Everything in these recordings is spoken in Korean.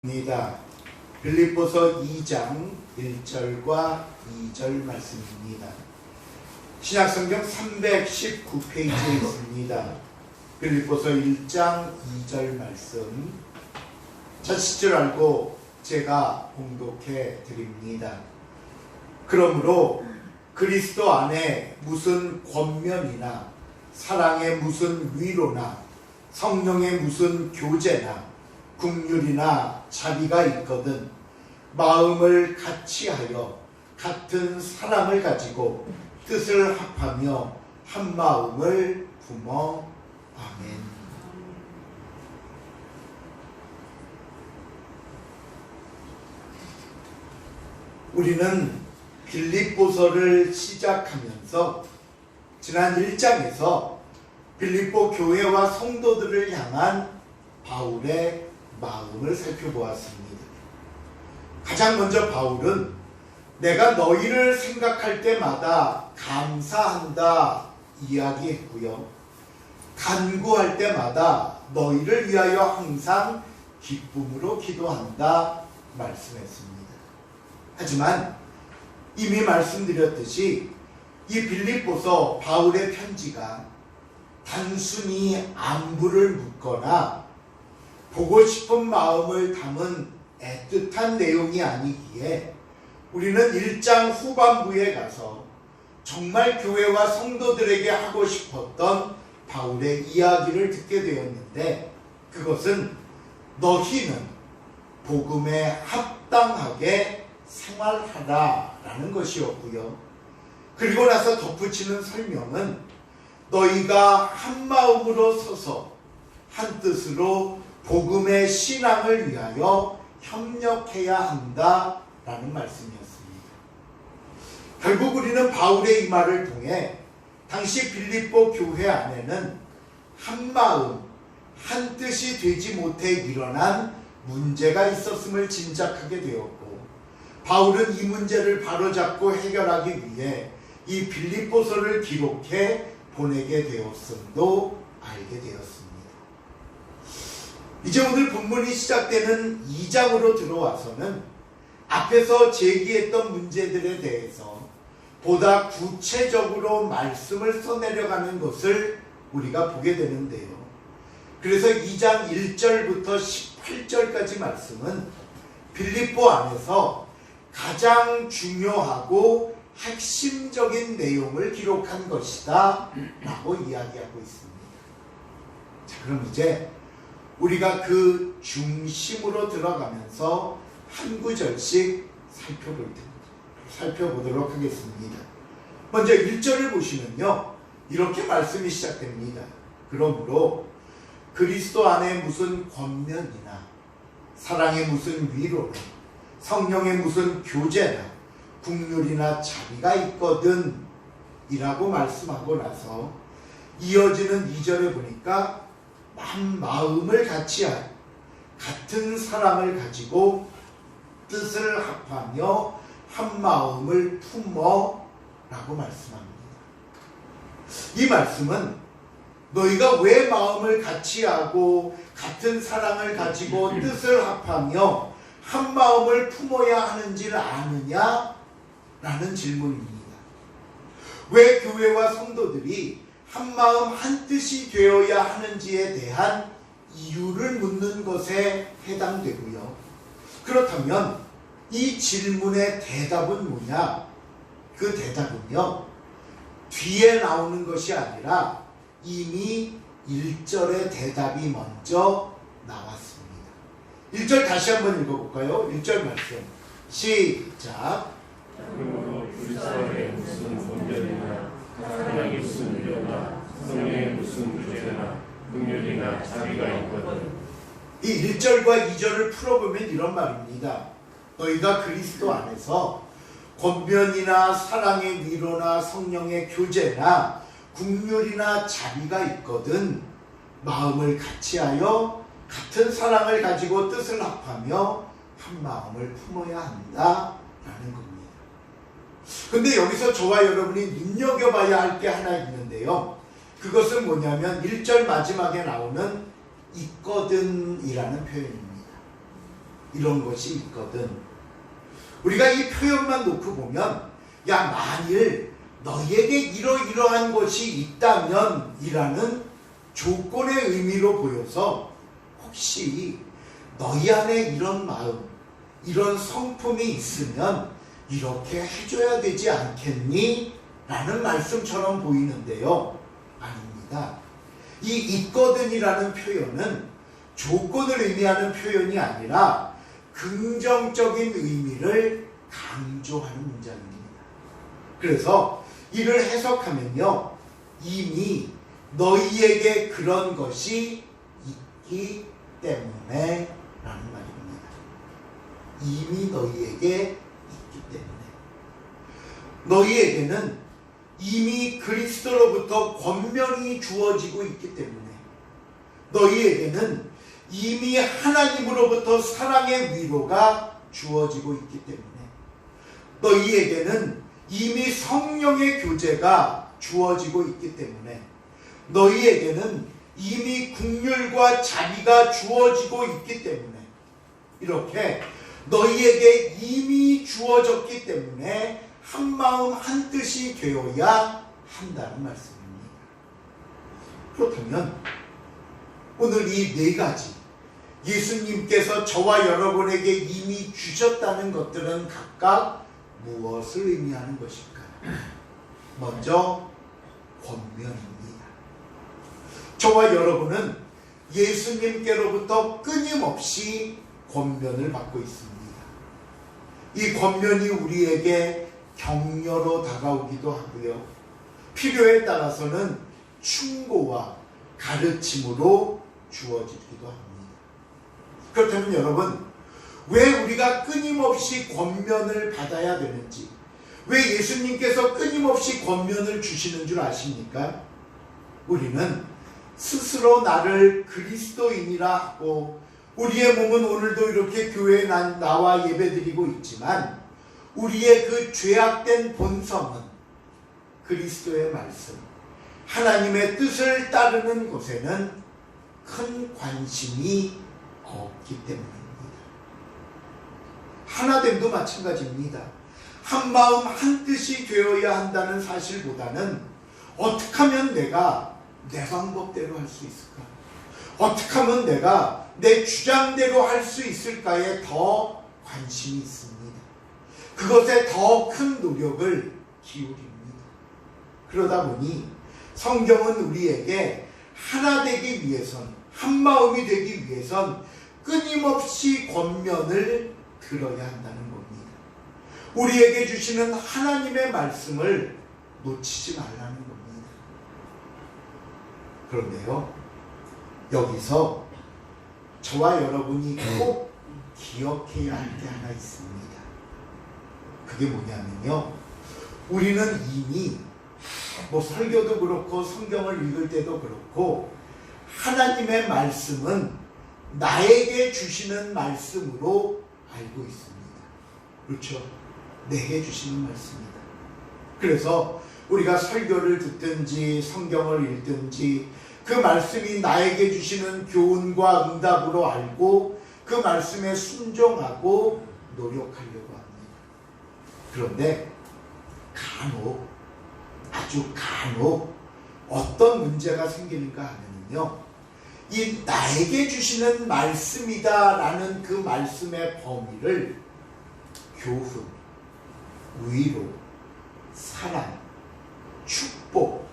입니다. 빌립보서 2장 1절과 2절 말씀입니다. 신약성경 319페이지에 있습니다. 빌립보서 1장 2절 말씀 찾으실 줄 알고 제가 봉독해 드립니다. 그러므로 그리스도 안에 무슨 권면이나 사랑의 무슨 위로나 성령의 무슨 교제나 긍휼이나 자비가 있거든 마음을 같이하여 같은 사랑을 가지고 뜻을 합하며 한 마음을 품어. 아멘. 우리는 빌립보서를 시작하면서 지난 1장에서 빌립보 교회와 성도들을 향한 바울의 마음을 살펴보았습니다. 가장 먼저 바울은 내가 너희를 생각할 때마다 감사한다 이야기했고요. 간구할 때마다 너희를 위하여 항상 기쁨으로 기도한다 말씀했습니다. 하지만 이미 말씀드렸듯이 이 빌립보서 바울의 편지가 단순히 안부를 묻거나 보고 싶은 마음을 담은 애틋한 내용이 아니기에 우리는 1장 후반부에 가서 정말 교회와 성도들에게 하고 싶었던 바울의 이야기를 듣게 되었는데, 그것은 너희는 복음에 합당하게 생활하라라는 것이었고요. 그리고 나서 덧붙이는 설명은 너희가 한 마음으로 서서 한 뜻으로 복음의 신앙을 위하여 협력해야 한다라는 말씀이었습니다. 결국 우리는 바울의 이 말을 통해 당시 빌립보 교회 안에는 한 마음, 한 뜻이 되지 못해 일어난 문제가 있었음을 짐작하게 되었고, 바울은 이 문제를 바로잡고 해결하기 위해 이 빌립보서를 기록해 보내게 되었음도 알게 되었습니다. 이제 오늘 본문이 시작되는 2장으로 들어와서는 앞에서 제기했던 문제들에 대해서 보다 구체적으로 말씀을 써내려가는 것을 우리가 보게 되는데요. 그래서 2장 1절부터 18절까지 말씀은 빌립보 안에서 가장 중요하고 핵심적인 내용을 기록한 것이다 라고 이야기하고 있습니다. 자, 그럼 이제 우리가 그 중심으로 들어가면서 한 구절씩 살펴보도록 하겠습니다. 먼저 1절을 보시면요, 이렇게 말씀이 시작됩니다. 그러므로 그리스도 안에 무슨 권면이나 사랑의 무슨 위로나 성령의 무슨 교제나 긍휼이나 자비가 있거든 이라고 말씀하고 나서 이어지는 2절에 보니까 한 마음을 같이하여 같은 사랑을 가지고 뜻을 합하며 한 마음을 품어 라고 말씀합니다. 이 말씀은 너희가 왜 마음을 같이하고 같은 사랑을 가지고 뜻을 합하며 한 마음을 품어야 하는지를 아느냐? 라는 질문입니다. 왜 교회와 성도들이 한 마음 한 뜻이 되어야 하는지에 대한 이유를 묻는 것에 해당되고요. 그렇다면 이 질문의 대답은 뭐냐? 그 대답은요, 뒤에 나오는 것이 아니라 이미 1절의 대답이 먼저 나왔습니다. 1절 다시 한번 읽어볼까요? 1절 말씀 시작. 그러므로 그리스도의 무슨 권면이나 사랑의 무슨 위로나 성령의 무슨 교제나 긍휼이나 자비가 있거든. 이 1절과 2절을 풀어보면 이런 말입니다. 너희가 그리스도 안에서 권면이나 사랑의 위로나 성령의 교제나 긍휼이나 자비가 있거든 마음을 같이하여 같은 사랑을 가지고 뜻을 합하며 한 마음을 품어야 한다라는 겁니다. 근데 여기서 저와 여러분이 눈여겨봐야 할 게 하나 있는데요. 그것은 뭐냐면 1절 마지막에 나오는 있거든 이라는 표현입니다. 이런 것이 있거든. 우리가 이 표현만 놓고 보면 야 만일 너희에게 이러이러한 것이 있다면 이라는 조건의 의미로 보여서 혹시 너희 안에 이런 마음, 이런 성품이 있으면 이렇게 해줘야 되지 않겠니? 라는 말씀처럼 보이는데요. 아닙니다. 이 있거든이라는 표현은 조건을 의미하는 표현이 아니라 긍정적인 의미를 강조하는 문장입니다. 그래서 이를 해석하면요. 이미 너희에게 그런 것이 있기 때문에 라는 말입니다. 이미 너희에게 있기 때문에. 너희에게는 이미 그리스도로부터 권면이 주어지고 있기 때문에 너희에게는 이미 하나님으로부터 사랑의 위로가 주어지고 있기 때문에 너희에게는 이미 성령의 교제가 주어지고 있기 때문에 너희에게는 이미 긍휼과 자비가 주어지고 있기 때문에 이렇게 너희에게 이미 주어졌기 때문에 한마음 한뜻이 되어야 한다는 말씀입니다. 그렇다면 오늘 이 네 가지 예수님께서 저와 여러분에게 이미 주셨다는 것들은 각각 무엇을 의미하는 것일까요? 먼저 권면입니다. 저와 여러분은 예수님께로부터 끊임없이 권면을 받고 있습니다. 이 권면이 우리에게 격려로 다가오기도 하고요. 필요에 따라서는 충고와 가르침으로 주어지기도 합니다. 그렇다면 여러분, 왜 우리가 끊임없이 권면을 받아야 되는지, 왜 예수님께서 끊임없이 권면을 주시는 줄 아십니까? 우리는 스스로 나를 그리스도인이라 하고 우리의 몸은 오늘도 이렇게 교회에 나와 예배드리고 있지만 우리의 그 죄악된 본성은 그리스도의 말씀, 하나님의 뜻을 따르는 곳에는 큰 관심이 없기 때문입니다. 하나됨도 마찬가지입니다. 한 마음 한 뜻이 되어야 한다는 사실보다는 어떻게 하면 내가 내 방법대로 할 수 있을까? 어떻게 하면 내가 내 주장대로 할 수 있을까에 더 관심이 있습니다. 그것에 더 큰 노력을 기울입니다. 그러다 보니 성경은 우리에게 하나 되기 위해선, 한 마음이 되기 위해선 끊임없이 권면을 들어야 한다는 겁니다. 우리에게 주시는 하나님의 말씀을 놓치지 말라는 겁니다. 그런데요, 여기서 저와 여러분이 꼭 기억해야 할 게 하나 있습니다. 그게 뭐냐면요, 우리는 이미 설교도 그렇고 성경을 읽을 때도 그렇고 하나님의 말씀은 나에게 주시는 말씀으로 알고 있습니다. 그렇죠? 내게 주시는 말씀이다. 그래서 우리가 설교를 듣든지 성경을 읽든지 그 말씀이 나에게 주시는 교훈과 응답으로 알고 그 말씀에 순종하고 노력하려고 합니다. 그런데 간혹, 아주 간혹 어떤 문제가 생기는가 하면요, 이 나에게 주시는 말씀이다 라는 그 말씀의 범위를 교훈, 위로, 사랑, 축복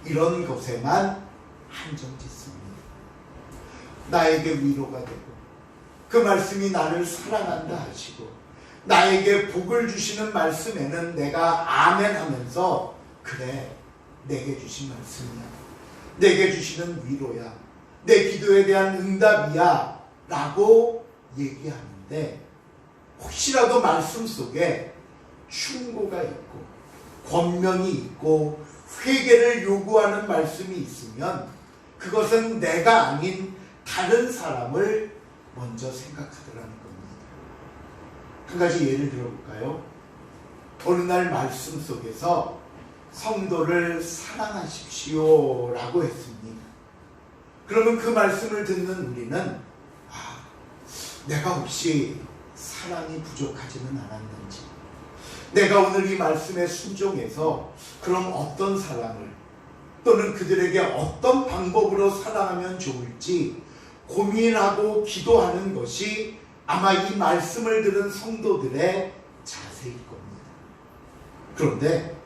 이런 것에만 한정 짓습니다. 나에게 위로가 되고 그 말씀이 나를 사랑한다 하시고 나에게 복을 주시는 말씀에는 내가 아멘 하면서 그래, 내게 주신 말씀이야, 내게 주시는 위로야, 내 기도에 대한 응답이야 라고 얘기하는데 혹시라도 말씀 속에 충고가 있고 권면이 있고 회개를 요구하는 말씀이 있으면 그것은 내가 아닌 다른 사람을 먼저 생각하더라는 겁니다. 한 가지 예를 들어볼까요? 어느 날 말씀 속에서 성도를 사랑하십시오 라고 했습니다. 그러면 그 말씀을 듣는 우리는 내가 혹시 사랑이 부족하지는 않았는지, 내가 오늘 이 말씀에 순종해서 그럼 어떤 사랑을 또는 그들에게 어떤 방법으로 사랑하면 좋을지 고민하고 기도하는 것이 아마 이 말씀을 들은 성도들의 자세일 겁니다. 그런데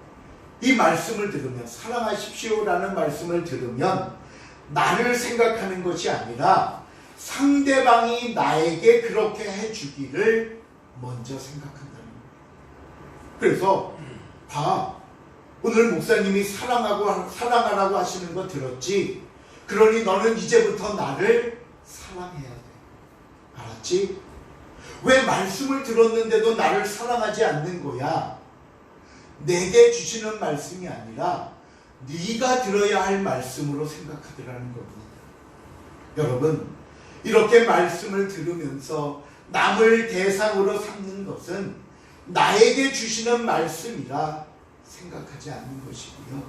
이 말씀을 들으면, 사랑하십시오라는 말씀을 들으면 나를 생각하는 것이 아니라 상대방이 나에게 그렇게 해주기를 먼저 생각한다는 거예요. 그래서 오늘 목사님이 사랑하라고 하시는 거 들었지? 그러니 너는 이제부터 나를 사랑해야 돼. 알았지? 왜 말씀을 들었는데도 나를 사랑하지 않는 거야? 내게 주시는 말씀이 아니라 네가 들어야 할 말씀으로 생각하더라는 겁니다. 여러분, 이렇게 말씀을 들으면서 남을 대상으로 삼는 것은 나에게 주시는 말씀이라 생각하지 않는 것이고요.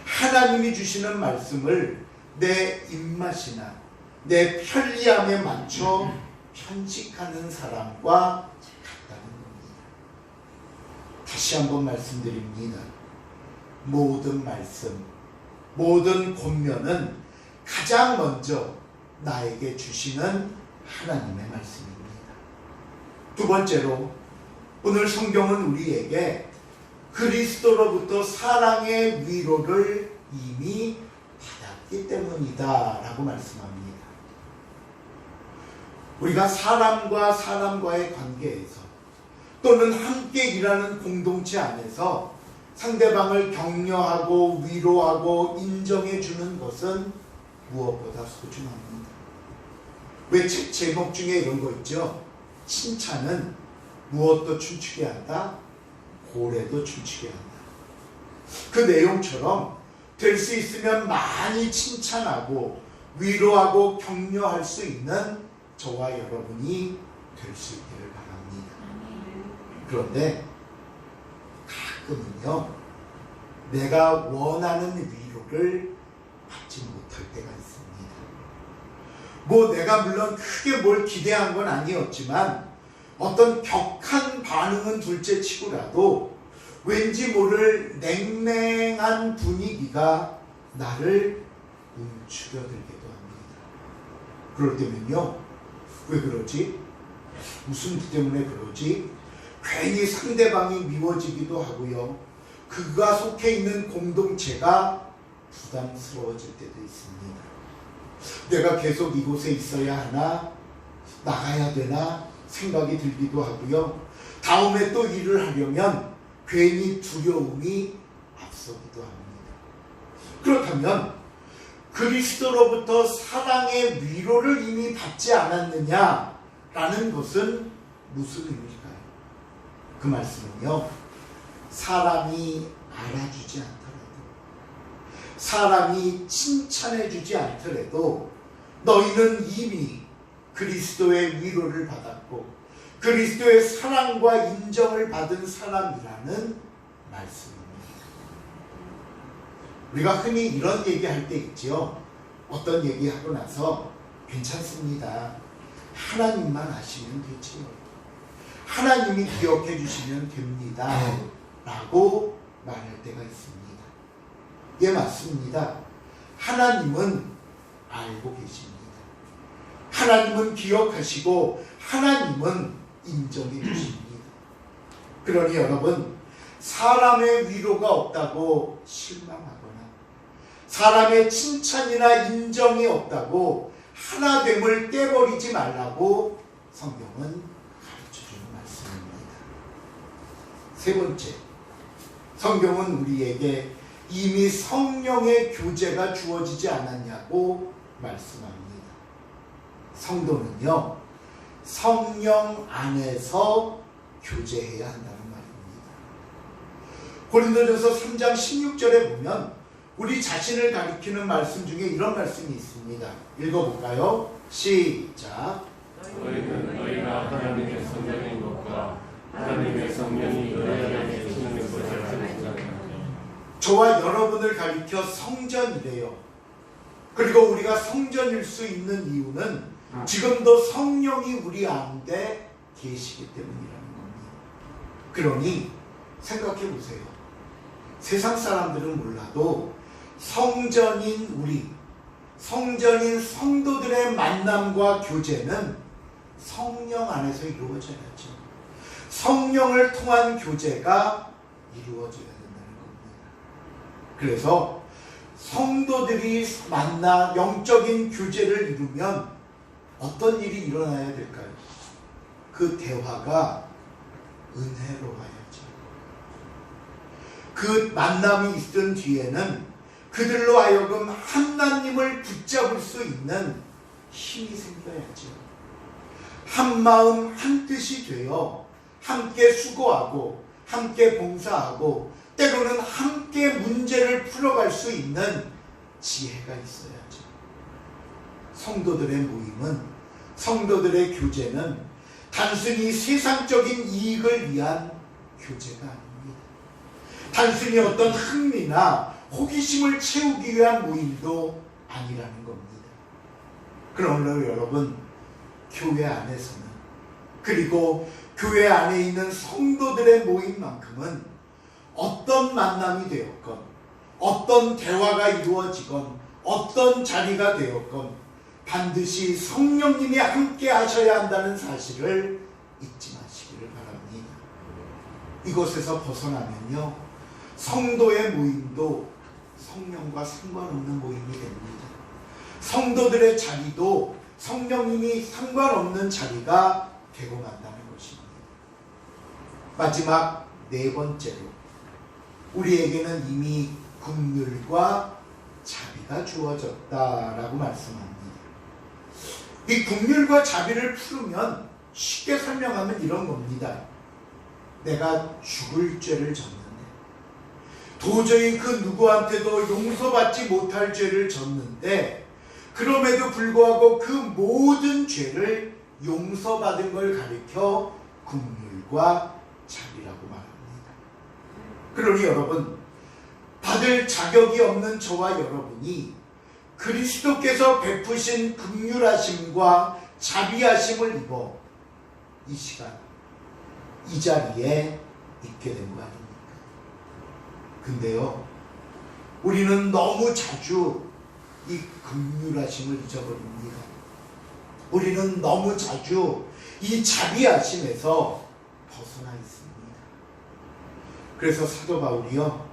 하나님이 주시는 말씀을 내 입맛이나 내 편리함에 맞춰 편식하는 사람과 같다는 겁니다. 다시 한번 말씀드립니다. 모든 말씀, 모든 권면은 가장 먼저 나에게 주시는 하나님의 말씀입니다. 두 번째로, 오늘 성경은 우리에게 그리스도로부터 사랑의 위로를 이미 받았기 때문이다 라고 말씀합니다. 우리가 사람과 사람과의 관계에서 또는 함께 일하는 공동체 안에서 상대방을 격려하고 위로하고 인정해 주는 것은 무엇보다 소중합니다. 왜 책 제목 중에 이런 거 있죠? 칭찬은 무엇도 춤추게 한다, 고래도 춤추게 한다. 그 내용처럼 될 수 있으면 많이 칭찬하고 위로하고 격려할 수 있는 저와 여러분이 될 수 있기를 바랍니다. 그런데 가끔은요, 내가 원하는 위로를 받지 못할 때가 있습니다. 내가 물론 크게 뭘 기대한 건 아니었지만 어떤 격한 반응은 둘째 치고라도 왠지 모를 냉랭한 분위기가 나를 움츠려들기도 합니다. 그럴 때면요, 왜 그러지? 무슨 부 때문에 그러지? 괜히 상대방이 미워지기도 하고요, 그가 속해 있는 공동체가 부담스러워질 때도 있습니다. 내가 계속 이곳에 있어야 하나? 나가야 되나? 생각이 들기도 하고요, 다음에 또 일을 하려면 괜히 두려움이 앞서기도 합니다. 그렇다면 그리스도로부터 사랑의 위로를 이미 받지 않았느냐라는 것은 무슨 의미일까요? 그 말씀은요, 사람이 알아주지 않더라도, 사람이 칭찬해주지 않더라도 너희는 이미 그리스도의 위로를 받았고 그리스도의 사랑과 인정을 받은 사람이라는 말씀입니다. 우리가 흔히 이런 얘기할 때 있죠. 어떤 얘기하고 나서 괜찮습니다, 하나님만 아시면 되지요, 하나님이 기억해 주시면 됩니다 라고 말할 때가 있습니다. 예, 맞습니다. 하나님은 알고 계십니다. 하나님은 기억하시고 하나님은 인정해 주십니다. 그러니 여러분, 사람의 위로가 없다고 실망하거나 사람의 칭찬이나 인정이 없다고 하나됨을 깨버리지 말라고 성경은 가르쳐주는 말씀입니다. 세 번째, 성경은 우리에게 이미 성령의 교제가 주어지지 않았냐고 말씀합니다. 성도는요, 성령 안에서 교제해야 한다는 말입니다. 고린도전서 3장 16절에 보면 우리 자신을 가리키는 말씀 중에 이런 말씀이 있습니다. 읽어볼까요? 시작. 너희는 너희가 하나님의 성령인 것과 하나님의 성령이 너희 안에 계시는 것을 알지 못하느냐. 저와 여러분을 가리켜 성전이래요. 그리고 우리가 성전일 수 있는 이유는 지금도 성령이 우리 안에 계시기 때문이라는 겁니다. 그러니 생각해 보세요. 세상 사람들은 몰라도 성전인 우리, 성전인 성도들의 만남과 교제는 성령 안에서 이루어져야죠. 성령을 통한 교제가 이루어져야 된다는 겁니다. 그래서 성도들이 만나 영적인 교제를 이루면 어떤 일이 일어나야 될까요? 그 대화가 은혜로워야죠. 그 만남이 있은 뒤에는 그들로 하여금 하나님을 붙잡을 수 있는 힘이 생겨야죠. 한 마음 한 뜻이 되어 함께 수고하고 함께 봉사하고 때로는 함께 문제를 풀어갈 수 있는 지혜가 있어야죠. 성도들의 모임은, 성도들의 교제는 단순히 세상적인 이익을 위한 교제가 아닙니다. 단순히 어떤 흥미나 호기심을 채우기 위한 모임도 아니라는 겁니다. 그러므로 여러분, 교회 안에서는, 그리고 교회 안에 있는 성도들의 모임만큼은 어떤 만남이 되었건, 어떤 대화가 이루어지건, 어떤 자리가 되었건 반드시 성령님이 함께 하셔야 한다는 사실을 잊지 마시기를 바랍니다. 이곳에서 벗어나면요, 성도의 모임도 성령과 상관없는 모임이 됩니다. 성도들의 자리도 성령님이 상관없는 자리가 되고 만다는 것입니다. 마지막 네 번째로, 우리에게는 이미 긍휼과 자비가 주어졌다라고 말씀합니다. 이 긍휼과 자비를 풀으면 쉽게 설명하면 이런 겁니다. 내가 죽을 죄를 졌는데, 도저히 그 누구한테도 용서받지 못할 죄를 졌는데, 그럼에도 불구하고 그 모든 죄를 용서받은 걸 가리켜 긍휼과 자비라고 말합니다. 그러니 여러분, 받을 자격이 없는 저와 여러분이 그리스도께서 베푸신 긍휼하심과 자비하심을 입어 이 시간, 이 자리에 있게 된 거 아닙니까? 근데요, 우리는 너무 자주 이 긍휼하심을 잊어버립니다. 우리는 너무 자주 이 자비하심에서 벗어나 있습니다. 그래서 사도 바울이요,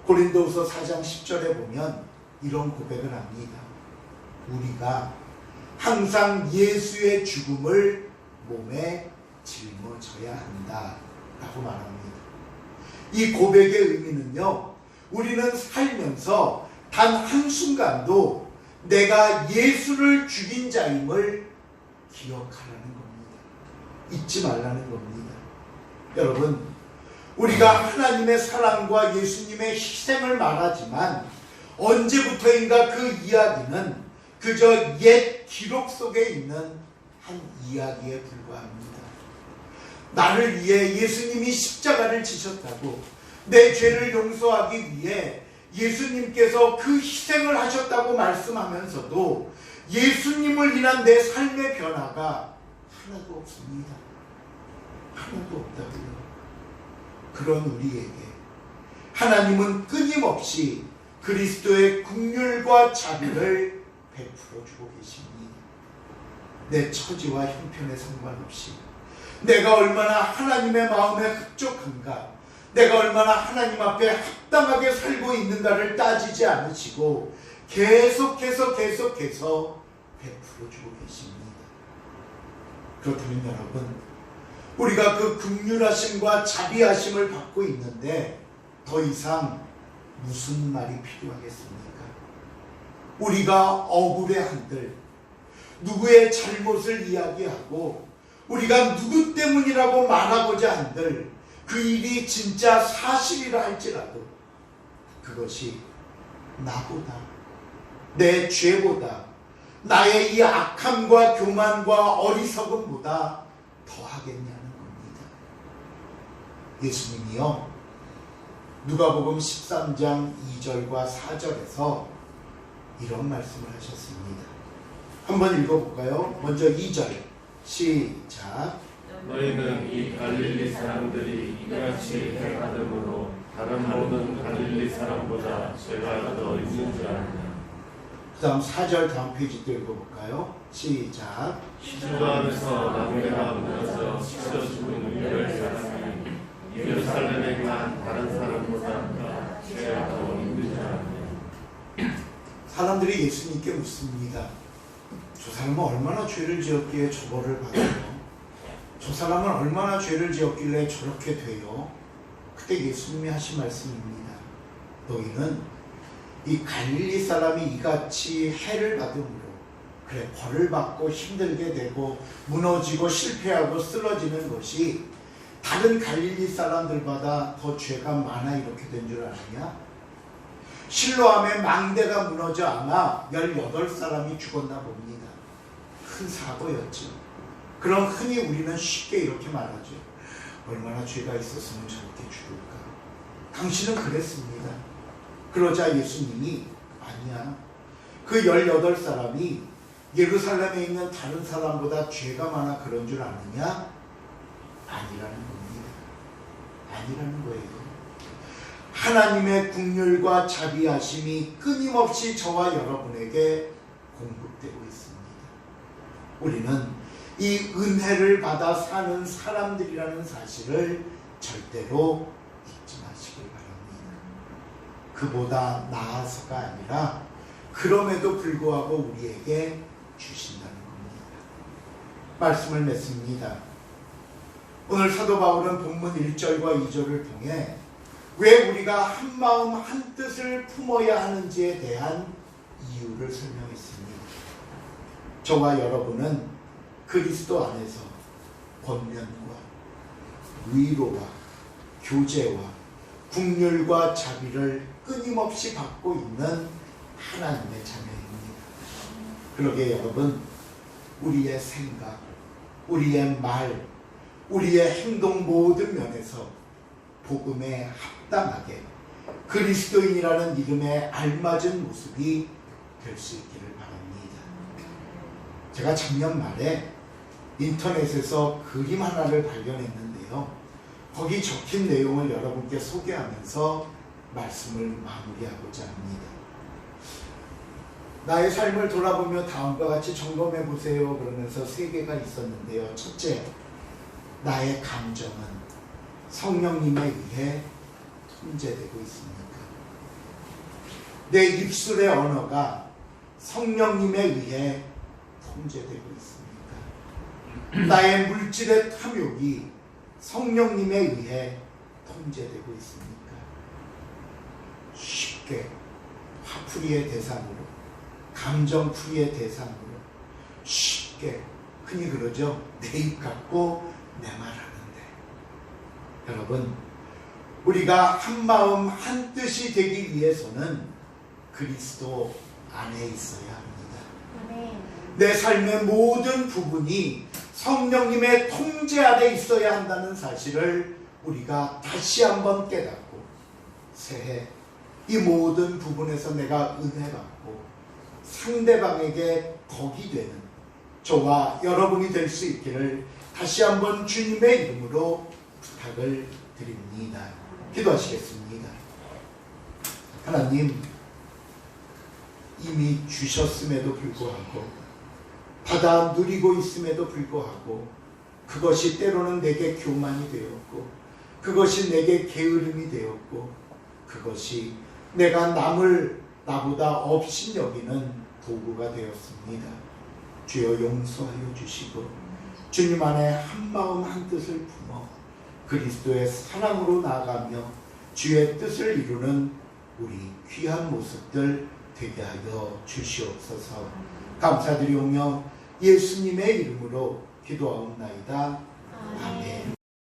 고린도후서 4장 10절에 보면 이런 고백을 합니다. 우리가 항상 예수의 죽음을 몸에 짊어져야 한다 라고 말합니다. 이 고백의 의미는요, 우리는 살면서 단 한순간도 내가 예수를 죽인 자임을 기억하라는 겁니다. 잊지 말라는 겁니다. 여러분, 우리가 하나님의 사랑과 예수님의 희생을 말하지만 언제부터인가 그 이야기는 그저 옛 기록 속에 있는 한 이야기에 불과합니다. 나를 위해 예수님이 십자가를 지셨다고, 내 죄를 용서하기 위해 예수님께서 그 희생을 하셨다고 말씀하면서도 예수님을 인한 내 삶의 변화가 하나도 없습니다. 하나도 없다고요. 그런 우리에게 하나님은 끊임없이 그리스도의 긍휼과 자비를 베풀어 주고 계십니다. 내 처지와 형편에 상관없이 내가 얼마나 하나님의 마음에 흡족한가, 내가 얼마나 하나님 앞에 합당하게 살고 있는가를 따지지 않으시고 계속해서 베풀어 주고 계십니다. 그렇다면 여러분, 우리가 그 긍휼하심과 자비하심을 받고 있는데 더 이상 무슨 말이 필요하겠습니까? 우리가 억울해한들, 누구의 잘못을 이야기하고 우리가 누구 때문이라고 말하고자 한들 그 일이 진짜 사실이라 할지라도 그것이 나보다, 내 죄보다, 나의 이 악함과 교만과 어리석음보다 더하겠냐는 겁니다. 예수님이요, 누가복음 13장 2절과 4절에서 이런 말씀을 하셨습니다. 한번 읽어볼까요? 먼저 2절 시작. 너희는 이 갈릴리 사람들이 이같이 행하므로 다른 모든 갈릴리 사람보다 죄가 더 있는 줄 아느냐. 그 다음 4절 다음 페이지 또 읽어볼까요? 시작. 시주 안에서 남매가 무너져 찢어 죽은 이별 사람이 예루살렘에 간 다른 사람보다 죄가 더 있는 줄 아느냐. 사람들이 예수님께 묻습니다. 저 사람은 얼마나 죄를 지었기에 처벌을 받아요? 저 사람은 얼마나 죄를 지었길래 저렇게 돼요? 그때 예수님이 하신 말씀입니다. 너희는 이 갈릴리 사람이 이같이 해를 받음으로 그래 벌을 받고 힘들게 되고 무너지고 실패하고 쓰러지는 것이 다른 갈릴리 사람들보다 더 죄가 많아 이렇게 된 줄 아느냐? 실로암의 망대가 무너져 아마 18사람이 죽었나 봅니다. 큰 사고였죠. 그럼 흔히 우리는 쉽게 이렇게 말하죠. 얼마나 죄가 있었으면 저렇게 죽을까? 당신은 그랬습니다. 그러자 예수님이 아니야. 그 18사람이 예루살렘에 있는 다른 사람보다 죄가 많아 그런 줄 아느냐? 아니라는 겁니다. 아니라는 거예요. 하나님의 긍휼과 자비하심이 끊임없이 저와 여러분에게 공급되고 있습니다. 우리는 이 은혜를 받아 사는 사람들이라는 사실을 절대로 잊지 마시길 바랍니다. 그보다 나아서가 아니라 그럼에도 불구하고 우리에게 주신다는 겁니다. 말씀을 맺습니다. 오늘 사도 바울은 본문 1절과 2절을 통해 왜 우리가 한 마음 한 뜻을 품어야 하는지에 대한 이유를 설명했습니다. 저와 여러분은 그리스도 안에서 권면과 위로와 교제와 긍휼과 자비를 끊임없이 받고 있는 하나님의 자녀입니다. 그러게 여러분, 우리의 생각, 우리의 말, 우리의 행동 모든 면에서 복음에 합당하게 그리스도인이라는 이름에 알맞은 모습이 될 수 있기를 바랍니다. 제가 작년 말에 인터넷에서 그림 하나를 발견했는데요. 거기 적힌 내용을 여러분께 소개하면서 말씀을 마무리하고자 합니다. 나의 삶을 돌아보며 다음과 같이 점검해 보세요 그러면서 3개가 있었는데요. 첫째, 나의 감정은 성령님에 의해 통제되고 있습니까? 내 입술의 언어가 성령님에 의해 통제되고 있습니까? 나의 물질의 탐욕이 성령님에 의해 통제되고 있습니까? 쉽게 화풀이의 대상으로, 감정풀이의 대상으로 쉽게, 흔히 그러죠. 내 입 갖고 내 말하는데, 여러분, 우리가 한 마음 한 뜻이 되기 위해서는 그리스도 안에 있어야 합니다. 내 삶의 모든 부분이 성령님의 통제 아래 있어야 한다는 사실을 우리가 다시 한번 깨닫고 새해 이 모든 부분에서 내가 은혜 받고 상대방에게 덕이 되는 저와 여러분이 될 수 있기를 다시 한번 주님의 이름으로 부탁을 드립니다. 기도하시겠습니다. 하나님, 이미 주셨음에도 불구하고 받아 누리고 있음에도 불구하고 그것이 때로는 내게 교만이 되었고 그것이 내게 게으름이 되었고 그것이 내가 남을 나보다 없인 여기는 도구가 되었습니다. 주여 용서하여 주시고 주님 안에 한 마음 한 뜻을 품어 그리스도의 사랑으로 나아가며 주의 뜻을 이루는 우리 귀한 모습들 되게 하여 주시옵소서. 감사드리오며 예수님의 이름으로 기도하옵나이다. 아멘.